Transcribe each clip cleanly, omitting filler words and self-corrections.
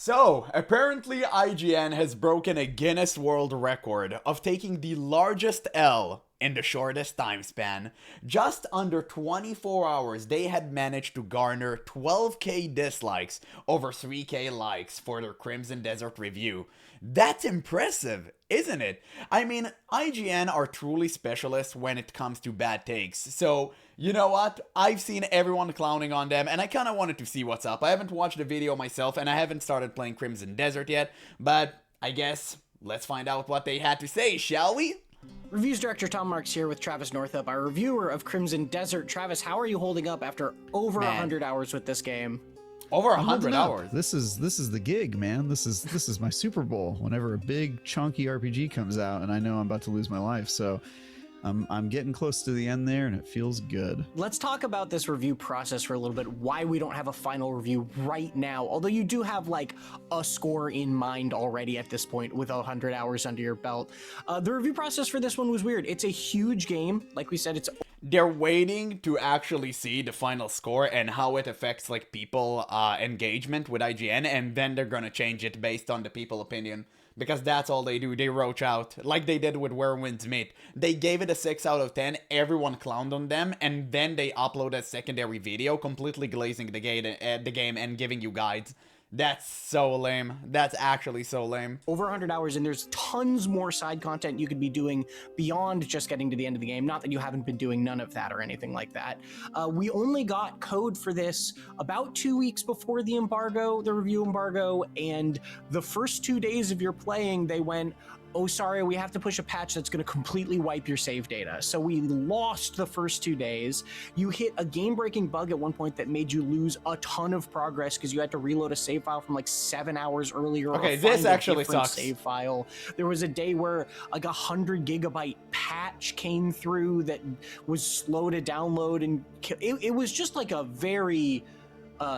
So, apparently IGN has broken a Guinness World Record of taking the largest L in the shortest time span. Just under 24 hours, they had managed to garner 12k dislikes over 3k likes for their Crimson Desert review. That's impressive, isn't it? I mean, IGN are truly specialists when it comes to bad takes, so you know what? I've seen everyone clowning on them, and I kind of wanted to see what's up. I haven't watched the video myself, and I haven't started playing Crimson Desert yet, but I guess let's find out what they had to say, shall we? Reviews Director Tom Marks here with Travis Northup, our reviewer of Crimson Desert. Travis, how are you holding up after over 100 hours with this game? Over 100 hours. This is the gig, man. This is my Super Bowl. Whenever a big chunky RPG comes out, and I know I'm about to lose my life, so I'm getting close to the end there, and it feels good. Let's talk about this review process for a little bit, why we don't have a final review right now, although you do have like a score in mind already at this point with 100 hours under your belt. The review process for this one was weird. It's a huge game. Like we said, it's... They're waiting to actually see the final score and how it affects like people engagement with IGN, and then they're gonna change it based on the people opinion. Because that's all they do. They roach out, like they did with Where Winds Meet. They gave it a 6 out of 10, everyone clowned on them, and then they upload a secondary video completely glazing the game and giving you guides. That's so lame. That's actually so lame. Over 100 hours, and there's tons more side content you could be doing beyond just getting to the end of the game. Not that you haven't been doing none of that or anything like that. We only got code for this about 2 weeks before the embargo, the review embargo, and the first 2 days of your playing, they went, oh, sorry, we have to push a patch that's going to completely wipe your save data. So we lost the first 2 days. You hit a game-breaking bug at one point that made you lose a ton of progress because you had to reload a save file from like 7 hours earlier. Okay, this actually sucks. Save file. There was a day where like 100 gigabyte patch came through that was slow to download, and it was just like a very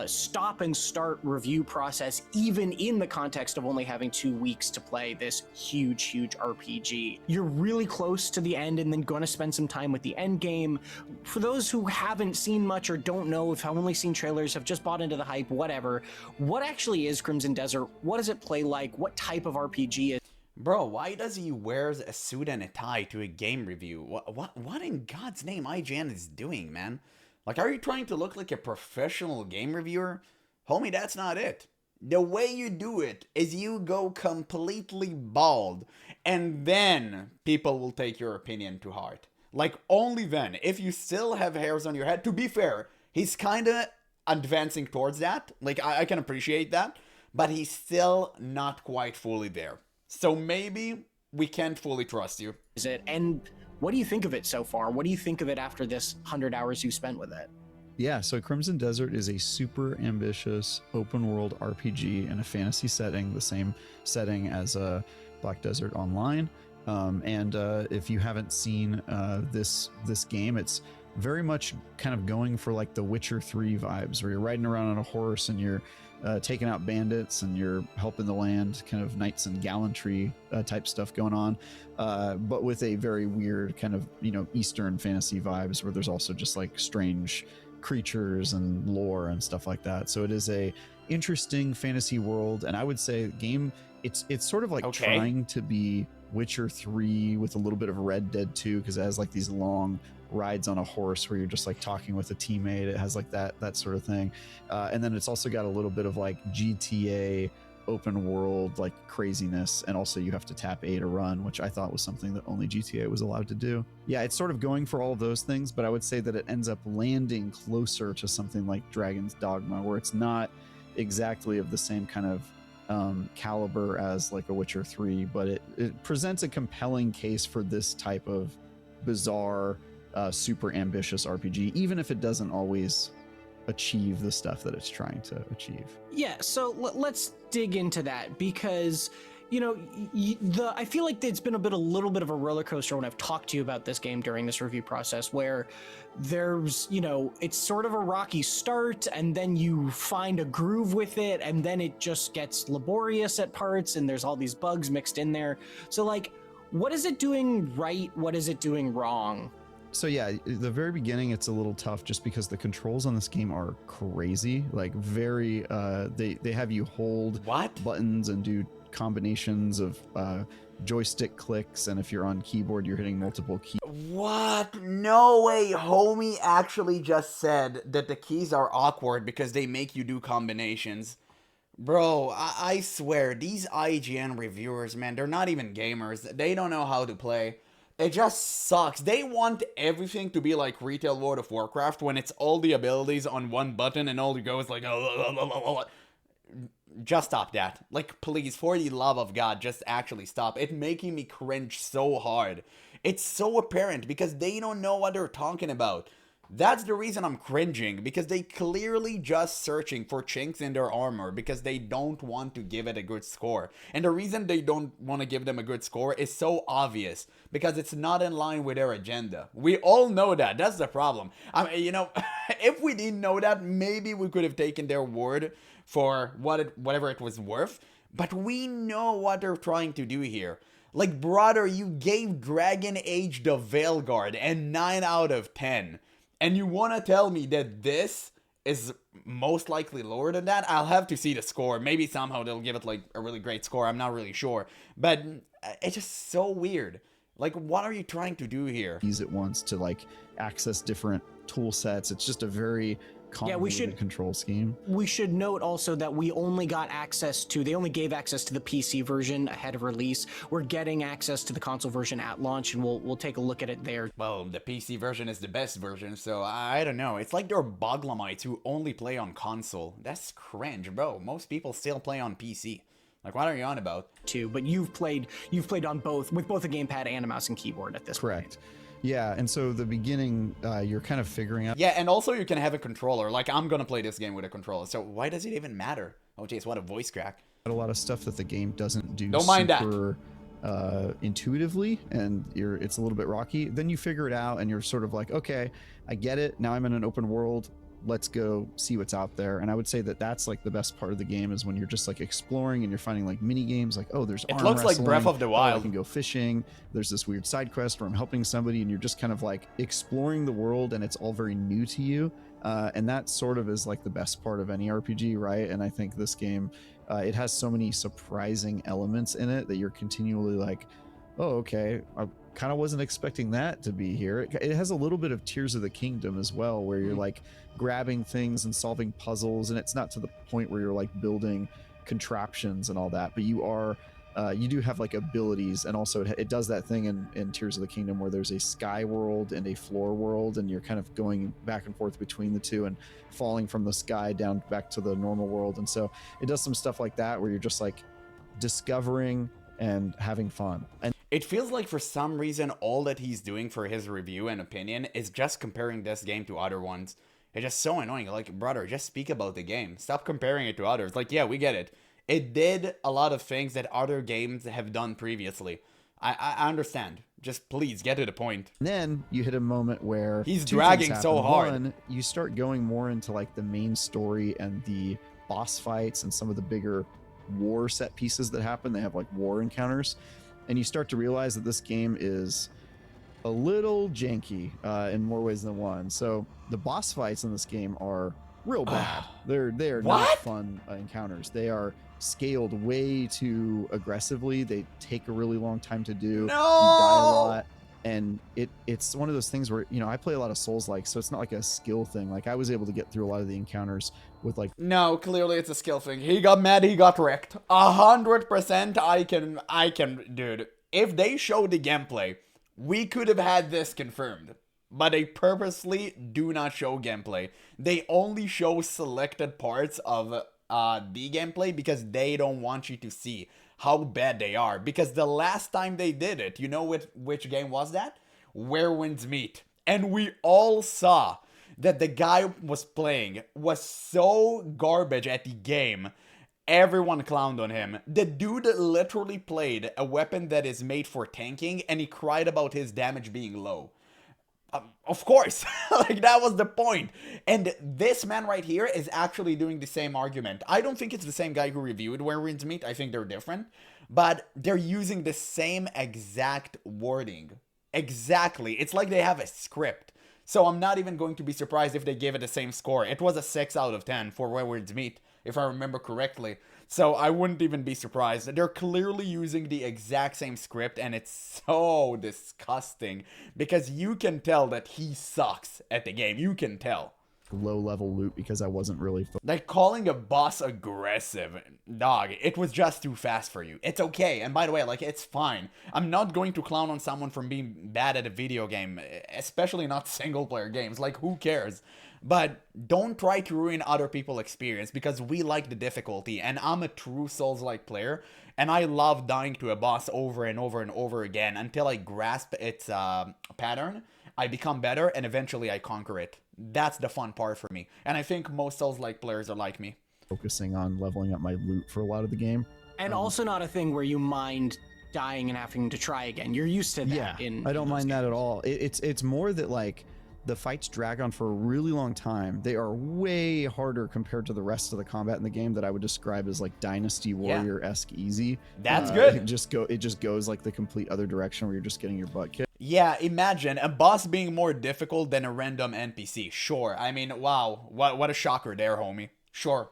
stop and start review process, even in the context of only having 2 weeks to play this huge RPG. You're really close to the end and then going to spend some time with the end game. For those who haven't seen much or don't know, if I've only seen trailers, have just bought into the hype, whatever, what actually is Crimson Desert? What does it play like? What type of RPG is? Bro, why does he wears a suit and a tie to a game review? What in God's name IGN is doing, man? Like, are you trying to look like a professional game reviewer? Homie, that's not it. The way you do it is you go completely bald, and then people will take your opinion to heart. Like, only then. If you still have hairs on your head, to be fair, he's kind of advancing towards that. Like, I can appreciate that, but he's still not quite fully there. So maybe we can't fully trust you. Is it? And what do you think of it so far? What do you think of it after this 100 hours you spent with it? Yeah, so Crimson Desert is a super ambitious open world RPG in a fantasy setting, the same setting as Black Desert Online. And if you haven't seen this game, it's very much kind of going for like the Witcher 3 vibes, where you're riding around on a horse and you're taking out bandits and you're helping the land, kind of knights and gallantry type stuff going on, but with a very weird kind of, Eastern fantasy vibes, where there's also just like strange creatures and lore and stuff like that. So it is a interesting fantasy world, and I would say game, it's sort of like trying to be Witcher 3 with a little bit of Red Dead 2, because it has like these long rides on a horse where you're just like talking with a teammate. It has like that sort of thing, and then it's also got a little bit of like GTA open world like craziness, and also you have to tap A to run, which I thought was something that only GTA was allowed to do. Yeah, it's sort of going for all of those things, but I would say that it ends up landing closer to something like Dragon's Dogma, where it's not exactly of the same kind of caliber as like a Witcher 3, but it presents a compelling case for this type of bizarre super ambitious RPG, even if it doesn't always achieve the stuff that it's trying to achieve. Yeah, so let's dig into that, because I feel like it's been a little bit of a roller coaster when I've talked to you about this game during this review process, where there's, it's sort of a rocky start, and then you find a groove with it, and then it just gets laborious at parts, and there's all these bugs mixed in there. So like, what is it doing right? What is it doing wrong? So yeah, the very beginning it's a little tough just because the controls on this game are crazy, like very they have you hold What? buttons and do combinations of joystick clicks, and if you're on keyboard you're hitting multiple keys. What? No way. Homie actually just said that the keys are awkward because they make you do combinations. Bro, I swear, these IGN reviewers, man, they're not even gamers. They don't know how to play. It just sucks. They want everything to be like retail World of Warcraft when it's all the abilities on one button and all you go is like, just stop that. Like, please, for the love of God, just actually stop. It's making me cringe so hard. It's so apparent because they don't know what they're talking about. That's the reason I'm cringing, because they clearly just searching for chinks in their armor because they don't want to give it a good score. And the reason they don't want to give them a good score is so obvious, because it's not in line with their agenda. We all know that. That's the problem. I mean, you know, if we didn't know that, maybe we could have taken their word for whatever it was worth. But we know what they're trying to do here. Like, brother, you gave Dragon Age the Veilguard a 9 out of 10. And you want to tell me that this is most likely lower than that? I'll have to see the score. Maybe somehow they'll give it like a really great score. I'm not really sure. But it's just so weird. Like, what are you trying to do here? Use it once to like access different tool sets. It's just a very convoluted control scheme. We should note also that we only got access to, they only gave access to the PC version ahead of release. We're getting access to the console version at launch, and we'll take a look at it there. Well, the PC version is the best version, so I don't know. It's like they're Boglamites who only play on console. That's cringe, bro. Most people still play on PC. Like, what are you on about? Too, but you've played on both, with both a gamepad and a mouse and keyboard at this point. Correct. Yeah, and so the beginning, you're kind of figuring out. Yeah, and also you can have a controller. Like, I'm gonna play this game with a controller, so why does it even matter? Oh, jeez, what a voice crack. A lot of stuff that the game doesn't do Don't mind super intuitively, and it's a little bit rocky. Then you figure it out, and you're sort of like, okay, I get it. Now I'm in an open world. Let's go see what's out there. And I would say that that's like the best part of the game, is when you're just like exploring and you're finding like mini games, like, oh, there's arm looks like Breath of the Wild. I can go fishing. There's this weird side quest where I'm helping somebody, and you're just kind of like exploring the world, and it's all very new to you. And that sort of is like the best part of any RPG, right? And I think this game, it has so many surprising elements in it that you're continually like, oh, okay, I kind of wasn't expecting that to be here. It has a little bit of Tears of the Kingdom as well, where you're like grabbing things and solving puzzles, and it's not to the point where you're like building contraptions and all that, but you do have like abilities. And also it does that thing in Tears of the Kingdom where there's a sky world and a floor world, and you're kind of going back and forth between the two and falling from the sky down back to the normal world. And so it does some stuff like that where you're just like discovering and having fun. And it feels like for some reason all that he's doing for his review and opinion is just comparing this game to other ones. It's just so annoying. Like, brother, just speak about the game. Stop comparing it to others. Like, yeah, we get it. It did a lot of things that other games have done previously. I understand. Just please get to the point. Then you hit a moment where he's dragging so hard. One, you start going more into like the main story and the boss fights and some of the bigger war set pieces that happen. They have like war encounters, and you start to realize that this game is a little janky in more ways than one. So the boss fights in this game are real bad. They're not fun encounters. They are scaled way too aggressively. They take a really long time to do. No! You die a lot. And it's one of those things where, you know, I play a lot of Souls-like, so it's not like a skill thing. Like, I was able to get through a lot of the encounters with like... No, clearly it's a skill thing. He got mad, he got wrecked. 100% I can, dude. If they showed the gameplay, we could have had this confirmed. But they purposely do not show gameplay. They only show selected parts of the gameplay because they don't want you to see how bad they are. Because the last time they did it, you know which game was that? Where Winds Meet. And we all saw that the guy was playing was so garbage at the game, everyone clowned on him. The dude literally played a weapon that is made for tanking, and he cried about his damage being low. Of course, like that was the point. And this man right here is actually doing the same argument. I don't think it's the same guy who reviewed Where Winds Meet. I think they're different, but they're using the same exact wording. Exactly. It's like they have a script. So I'm not even going to be surprised if they give it the same score. It was a 6 out of 10 for Wayward's Meat, if I remember correctly. So I wouldn't even be surprised. They're clearly using the exact same script, and it's so disgusting because you can tell that he sucks at the game. You can tell. Low level loot because I wasn't really Like calling a boss aggressive, dog, it was just too fast for you. It's okay. And by the way, like, it's fine. I'm not going to clown on someone from being bad at a video game, especially not single player games. Like, who cares? But don't try to ruin other people's experience because we like the difficulty, and I'm a true Souls-like player, and I love dying to a boss over and over and over again until I grasp its pattern. I become better, and eventually I conquer it. That's the fun part for me. And I think most Souls-like players are like me. focusing on leveling up my loot for a lot of the game. And also not a thing where you mind dying and having to try again. You're used to that. Yeah, I don't mind that at all. It's more that, like, the fights drag on for a really long time. They are way harder compared to the rest of the combat in the game that I would describe as like Dynasty Warrior-esque easy. That's good. It just goes like the complete other direction where you're just getting your butt kicked. Yeah, imagine a boss being more difficult than a random NPC. Sure. I mean, wow. What a shocker there, homie. Sure.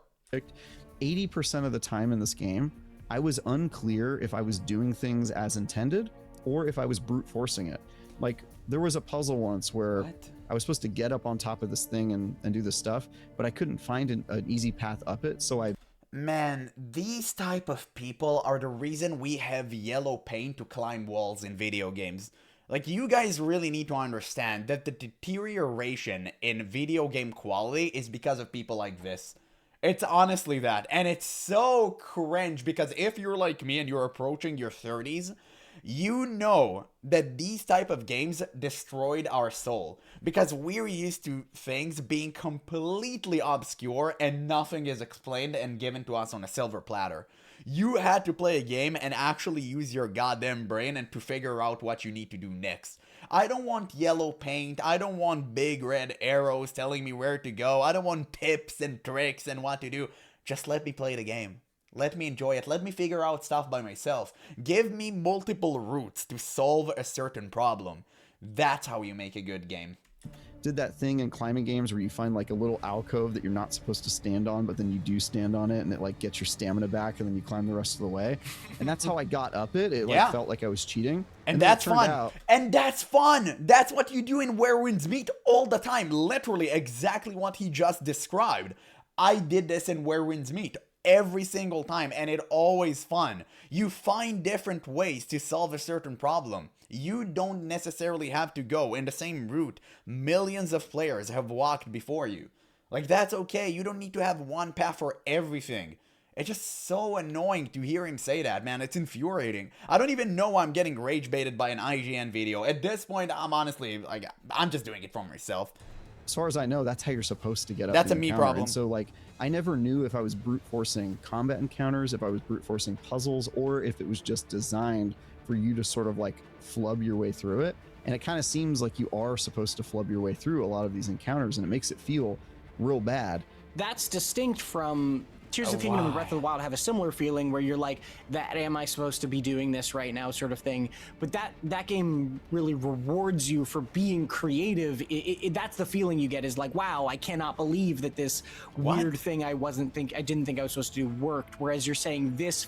80% of the time in this game, I was unclear if I was doing things as intended or if I was brute forcing it. Like, there was a puzzle once where I was supposed to get up on top of this thing and do this stuff, but I couldn't find an easy path up it, so I... Man, these type of people are the reason we have yellow paint to climb walls in video games. Like, you guys really need to understand that the deterioration in video game quality is because of people like this. It's honestly that. And it's so cringe because if you're like me and you're approaching your 30s, you know that these type of games destroyed our soul because we're used to things being completely obscure and nothing is explained and given to us on a silver platter. You had to play a game and actually use your goddamn brain and to figure out what you need to do next. I don't want yellow paint. I don't want big red arrows telling me where to go. I don't want tips and tricks and what to do. Just let me play the game. Let me enjoy it. Let me figure out stuff by myself. Give me multiple routes to solve a certain problem. That's how you make a good game. Did that thing in climbing games where you find like a little alcove that you're not supposed to stand on, but then you do stand on it and it like gets your stamina back and then you climb the rest of the way. And that's how I got up it. It like felt like I was cheating. And that's fun. And that's fun. That's what you do in Where Winds Meet all the time. Literally exactly what he just described. I did this in Where Winds Meet every single time, and it's always fun. You find different ways to solve a certain problem. You don't necessarily have to go in the same route millions of players have walked before you. Like, that's okay. You don't need to have one path for everything. It's just so annoying to hear him say that, man. It's infuriating. I don't even know why I'm getting rage baited by an IGN video. At this point, I'm honestly, like, I'm just doing it for myself. As far as I know, that's how you're supposed to get up. That's a the me encounter. problem. And so, like, I never knew if I was brute forcing combat encounters, if I was brute forcing puzzles, or if it was just designed for you to sort of like flub your way through it. And it kind of seems like you are supposed to flub your way through a lot of these encounters, and it makes it feel real bad. That's distinct from Tears of the Kingdom and Breath of the Wild have a similar feeling where you're like, that am I supposed to be doing this right now sort of thing. But that game really rewards you for being creative. That's the feeling you get is like, wow, I cannot believe that this weird thing I didn't think I was supposed to do worked. Whereas you're saying this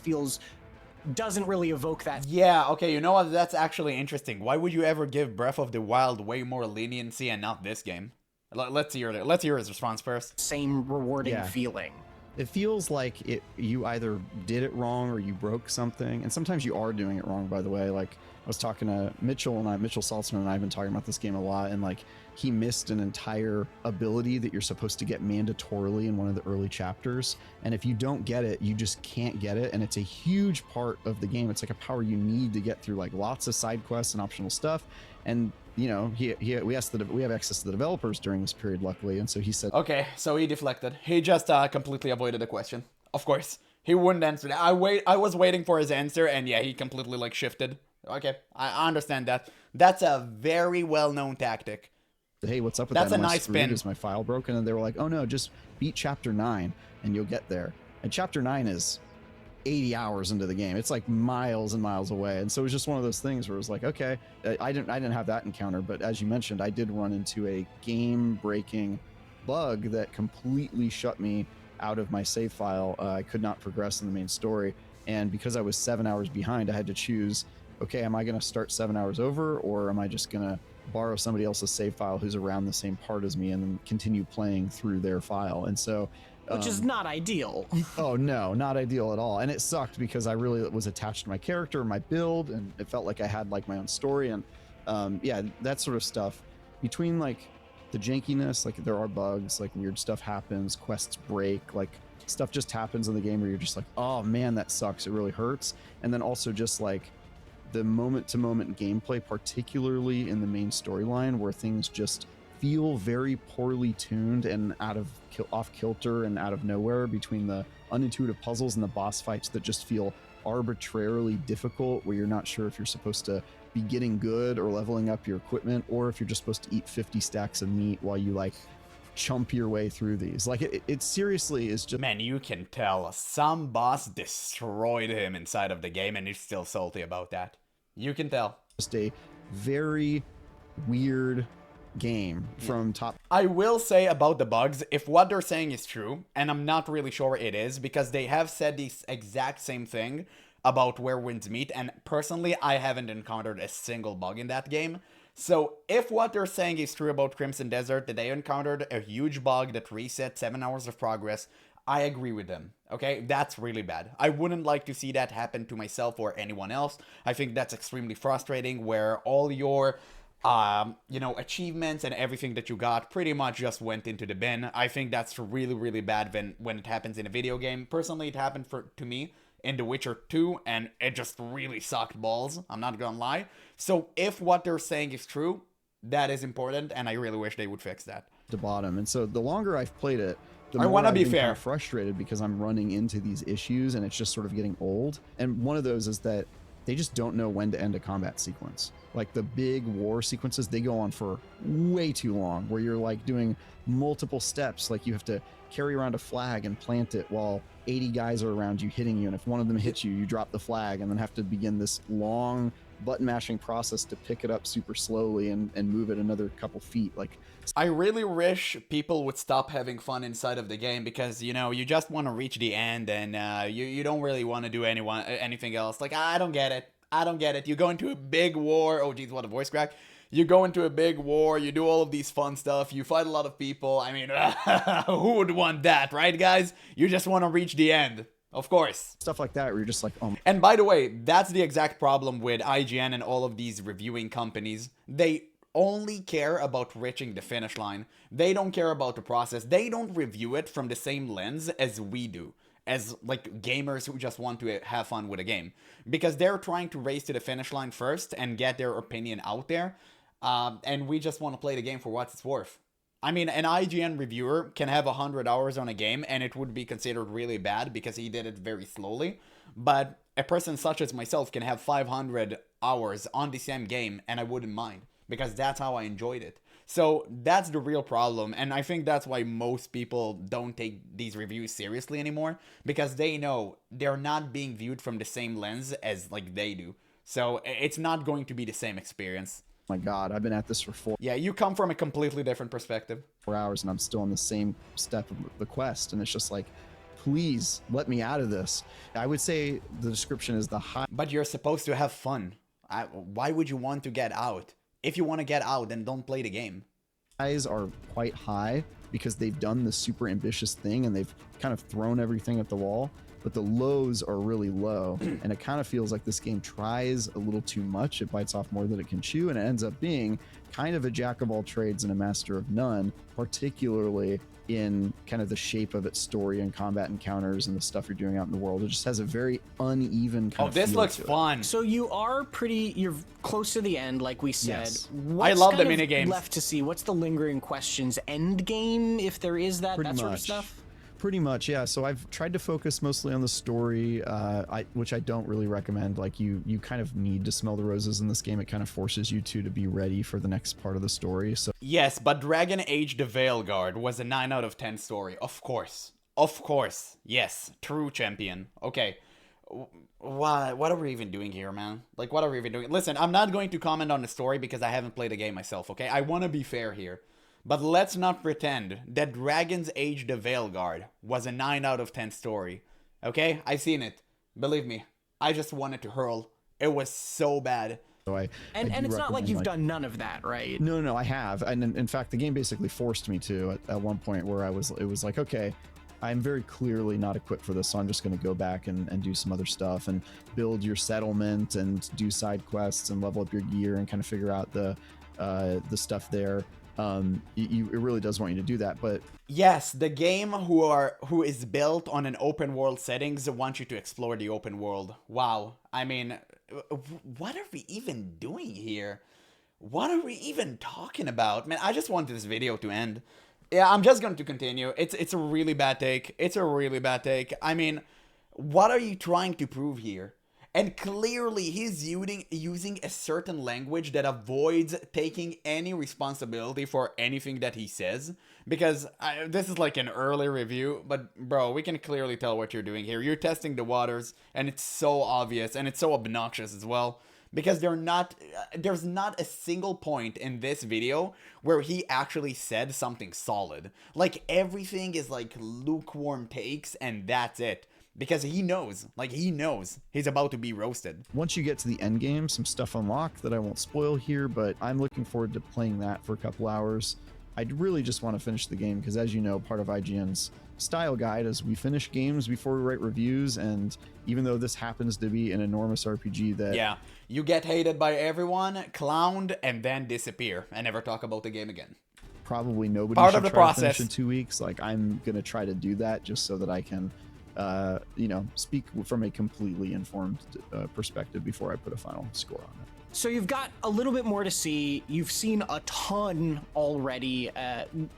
doesn't really evoke that. Yeah, okay, you know what? That's actually interesting. Why would you ever give Breath of the Wild way more leniency and not this game? Let's hear his response first. Same rewarding feeling. It feels like you either did it wrong or you broke something. And sometimes you are doing it wrong, by the way. Like, I was talking to Mitchell Saltzman and I have been talking about this game a lot. And like, he missed an entire ability that you're supposed to get mandatorily in one of the early chapters. And if you don't get it, you just can't get it. And it's a huge part of the game. It's like a power you need to get through like lots of side quests and optional stuff. And you know, we asked that we have access to the developers during this period, luckily, and so he said, okay, so he deflected. He just completely avoided the question. Of course, he wouldn't answer that. I was waiting for his answer, and yeah, he completely like shifted. Okay, I understand that. That's a very well-known tactic. Hey, what's up with that? That's a nice spin. Is my file broken? And they were like, oh no, just beat chapter 9 and you'll get there. And chapter 9 is 80 hours into the game. It's like miles and miles away. And so it was just one of those things where it was like, okay, I didn't have that encounter, but as you mentioned, I did run into a game-breaking bug that completely shut me out of my save file. I could not progress in the main story. And because I was 7 hours behind, I had to choose, okay, am I going to start 7 hours over, or am I just going to borrow somebody else's save file who's around the same part as me and then continue playing through their file? And so which is not ideal. Oh no, not ideal at all. And it sucked because I really was attached to my character, my build, and it felt like I had like my own story. And yeah, that sort of stuff. Between like the jankiness, like there are bugs, like weird stuff happens, quests break, like stuff just happens in the game where you're just like, oh man, that sucks, it really hurts. And then also just like the moment-to-moment gameplay, particularly in the main storyline, where things just feel very poorly tuned and off kilter and out of nowhere, between the unintuitive puzzles and the boss fights that just feel arbitrarily difficult, where you're not sure if you're supposed to be getting good or leveling up your equipment, or if you're just supposed to eat 50 stacks of meat while you like chump your way through these. Like it seriously is just... Man, you can tell some boss destroyed him inside of the game and he's still salty about that. You can tell. Just a very weird game from top. I will say about the bugs, if what they're saying is true, and I'm not really sure it is, because they have said the exact same thing about Where Winds Meet, and personally, I haven't encountered a single bug in that game. So if what they're saying is true about Crimson Desert, that they encountered a huge bug that reset 7 hours of progress, I agree with them, okay? That's really bad. I wouldn't like to see that happen to myself or anyone else. I think that's extremely frustrating, where all your achievements and everything that you got pretty much just went into the bin. I think that's really, really bad when it happens in a video game. Personally, it happened to me in The Witcher 2, and it just really sucked balls. I'm not gonna lie. So if what they're saying is true, that is important, and I really wish they would fix that. To bottom. And so the longer I've played it, the I more want to I've be been kind fair. of frustrated because I'm running into these issues and it's just sort of getting old. And one of those is that they just don't know when to end a combat sequence. Like the big war sequences, they go on for way too long, where you're like doing multiple steps. Like you have to carry around a flag and plant it while 80 guys are around you hitting you. And if one of them hits you, you drop the flag and then have to begin this long button mashing process to pick it up super slowly and move it another couple feet. Like, I really wish people would stop having fun inside of the game, because, you just want to reach the end and you don't really want to do anything else. Like, I don't get it. You go into a big war. Oh, geez, what a voice crack. You go into a big war, you do all of these fun stuff, you fight a lot of people. I mean, who would want that, right, guys? You just want to reach the end. Of course. Stuff like that where you're just like, oh. And by the way, that's the exact problem with IGN and all of these reviewing companies. They only care about reaching the finish line. They don't care about the process. They don't review it from the same lens as we do, as like gamers who just want to have fun with a game, because they're trying to race to the finish line first and get their opinion out there, and we just want to play the game for what it's worth. I mean, an IGN reviewer can have 100 hours on a game and it would be considered really bad because he did it very slowly, but a person such as myself can have 500 hours on the same game and I wouldn't mind, because that's how I enjoyed it. So that's the real problem, and I think that's why most people don't take these reviews seriously anymore, because they know they're not being viewed from the same lens as like they do. So it's not going to be the same experience. My God, I've been at this for 4 Yeah, you come from a completely different perspective. hours and I'm still on the same step of the quest, and it's just like, please let me out of this. I would say the description is the high. But you're supposed to have fun. Why would you want to get out? If you want to get out, then don't play the game. Highs are quite high because they've done the super ambitious thing and they've kind of thrown everything at the wall, but the lows are really low. And it kind of feels like this game tries a little too much. It bites off more than it can chew, and it ends up being kind of a jack of all trades and a master of none, particularly in kind of the shape of its story and combat encounters and the stuff you're doing out in the world. It just has a very uneven kind of this feel looks to it. fun. So you're close to the end, like we said. Yes. What's I love the kind of minigames. left to see? What's the lingering questions? End game, if there is that, Pretty that sort of much. stuff? Pretty much, yeah. So I've tried to focus mostly on the story, which I don't really recommend. Like you kind of need to smell the roses in this game. It kind of forces you to be ready for the next part of the story. So Yes, but Dragon Age the Veilguard was a 9 out of 10 story. Of course. Of course. Yes. True champion. Okay. What are we even doing here, man? Like, what are we even doing? Listen, I'm not going to comment on the story because I haven't played the game myself, okay? I want to be fair here. But let's not pretend that Dragon's Age the Veilguard was a 9 out of 10 story. Okay? I've seen it. Believe me. I just wanted to hurl. It was so bad. So and do it's not like recommend, you've done none of that, right? No, I have. And in fact, the game basically forced me to at one point where it was like, okay, I'm very clearly not equipped for this, so I'm just going to go back and do some other stuff and build your settlement and do side quests and level up your gear and kind of figure out the stuff there. It really does want you to do that, but yes, the game who is built on an open world settings want you to explore the open world. Wow. I mean, what are we even doing here? What are we even talking about? Man, I just want this video to end. Yeah, I'm just going to continue. It's a really bad take. It's a really bad take. I mean, what are you trying to prove here? And clearly he's using a certain language that avoids taking any responsibility for anything that he says. Because this is like an early review, but bro, we can clearly tell what you're doing here. You're testing the waters, and it's so obvious, and it's so obnoxious as well. Because there's not a single point in this video where he actually said something solid. Like, everything is like lukewarm takes, and that's it. Because he knows he's about to be roasted. Once you get to the end game, some stuff unlocked that I won't spoil here, but I'm looking forward to playing that for a couple hours. I really just want to finish the game because, as you know, part of IGN's style guide is we finish games before we write reviews, and even though this happens to be an enormous RPG that... Yeah, you get hated by everyone, clowned, and then disappear and never talk about the game again. Probably nobody Part should of the try to process. finish in 2 weeks. Like, I'm going to try to do that just so that I can... speak from a completely informed perspective before I put a final score on it. So you've got a little bit more to see. You've seen a ton already.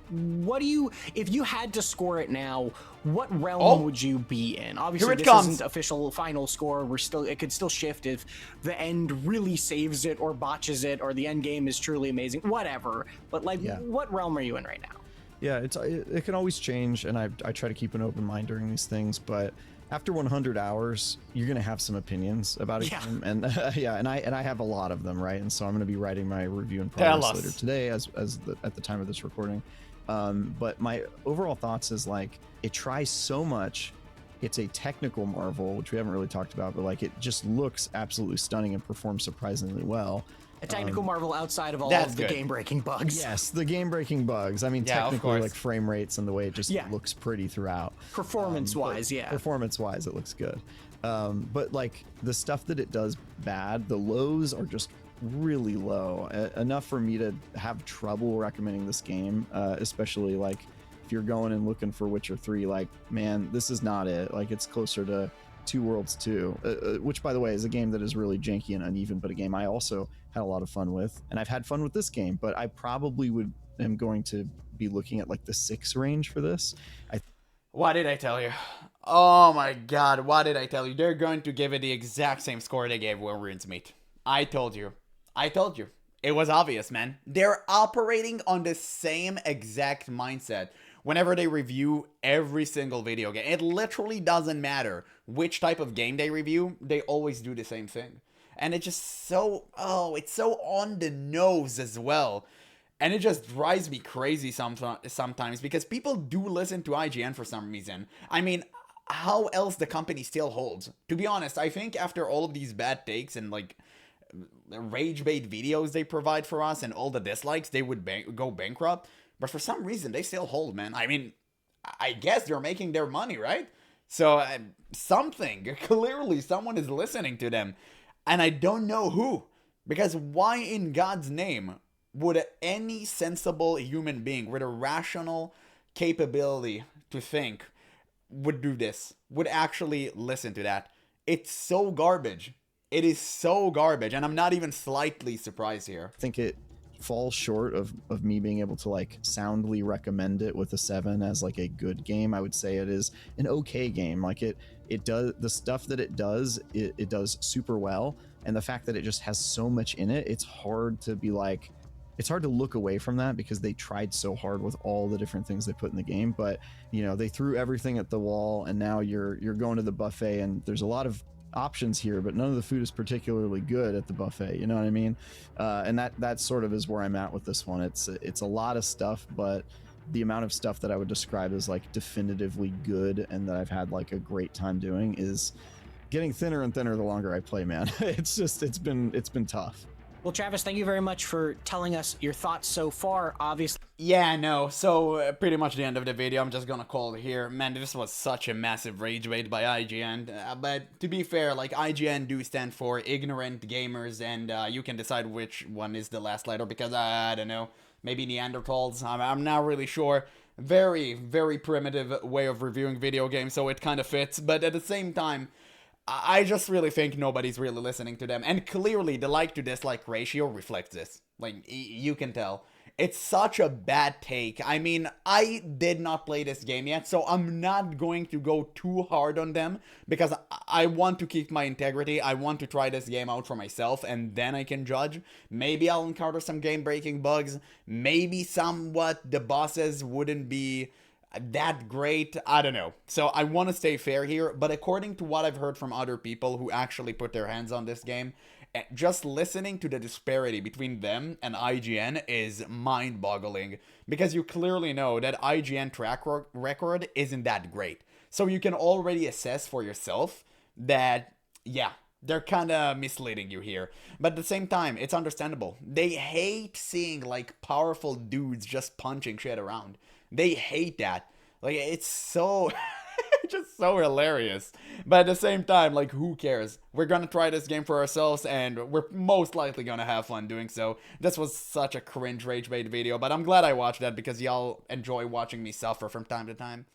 What do you, if you had to score it now, what realm would you be in? Obviously, this isn't official final score. It could still shift if the end really saves it or botches it, or the end game is truly amazing. Whatever. But like, what realm are you in right now? Yeah, it can always change, and I try to keep an open mind during these things, but after 100 hours, you're gonna have some opinions about a game, and and I have a lot of them, right? And so I'm gonna be writing my review in progress later today, at the time of this recording. But my overall thoughts is like it tries so much. It's a technical marvel, which we haven't really talked about, but like it just looks absolutely stunning and performs surprisingly well. A technical marvel outside of all of the game-breaking bugs. Yes, the game-breaking bugs. I mean, technically, like frame rates and the way it just looks pretty throughout. Performance-wise, Performance-wise, it looks good. But like the stuff that it does bad, the lows are just really low. Enough for me to have trouble recommending this game, especially like if you're going and looking for Witcher 3, like, man, this is not it. Like, it's closer to Two Worlds 2, which, by the way, is a game that is really janky and uneven, but a game I also had a lot of fun with, and I've had fun with this game, but I probably am going to be looking at like the 6 range for this. What did I tell you? Oh my god, what did I tell you? They're going to give it the exact same score they gave Wolverine's Meat. I told you. It was obvious, man. They're operating on the same exact mindset whenever they review every single video game. It literally doesn't matter which type of game they review, they always do the same thing. And it's just so, it's so on the nose as well. And it just drives me crazy sometimes because people do listen to IGN for some reason. I mean, how else the company still holds? To be honest, I think after all of these bad takes and like rage bait videos they provide for us and all the dislikes, they would go bankrupt. But for some reason, they still hold, man. I mean, I guess they're making their money, right? So clearly someone is listening to them. And I don't know who. Because why in God's name would any sensible human being with a rational capability to think would do this? Would actually listen to that? It's so garbage. It is so garbage. And I'm not even slightly surprised here. I think it falls short of me being able to like soundly recommend it with a 7 as like a good game. I would say it is an okay game. Like it does the stuff that it does super well, and the fact that it just has so much in it, it's hard to look away from that because they tried so hard with all the different things they put in the game. But you know, they threw everything at the wall, and now you're going to the buffet, and there's a lot of options here, but none of the food is particularly good at the buffet. You know what I mean? And that sort of is where I'm at with this one. It's a lot of stuff, but the amount of stuff that I would describe as like definitively good and that I've had like a great time doing is getting thinner and thinner the longer I play, man. It's been tough. Well, Travis, thank you very much for telling us your thoughts so far. Obviously, yeah, no, so pretty much the end of the video. I'm just gonna call it here. Man, this was such a massive rage bait by IGN, but to be fair, like, IGN do stand for ignorant gamers, and you can decide which one is the last letter, because I don't know, maybe Neanderthals, I'm not really sure. Very, very primitive way of reviewing video games, so it kind of fits, but at the same time, I just really think nobody's really listening to them. And clearly, the like to dislike ratio reflects this. Like, you can tell. It's such a bad take. I mean, I did not play this game yet, so I'm not going to go too hard on them, because I want to keep my integrity. I want to try this game out for myself, and then I can judge. Maybe I'll encounter some game-breaking bugs. Maybe somewhat the bosses wouldn't be that great. I don't know. So I want to stay fair here, but according to what I've heard from other people who actually put their hands on this game, just listening to the disparity between them and IGN is mind-boggling, because you clearly know that IGN track record isn't that great. So you can already assess for yourself that, yeah, they're kind of misleading you here. But at the same time, it's understandable. They hate seeing, like, powerful dudes just punching shit around. They hate that. Like, it's so just so hilarious. But at the same time, like, who cares? We're gonna try this game for ourselves, and we're most likely gonna have fun doing so. This was such a cringe rage bait video, but I'm glad I watched that, because y'all enjoy watching me suffer from time to time.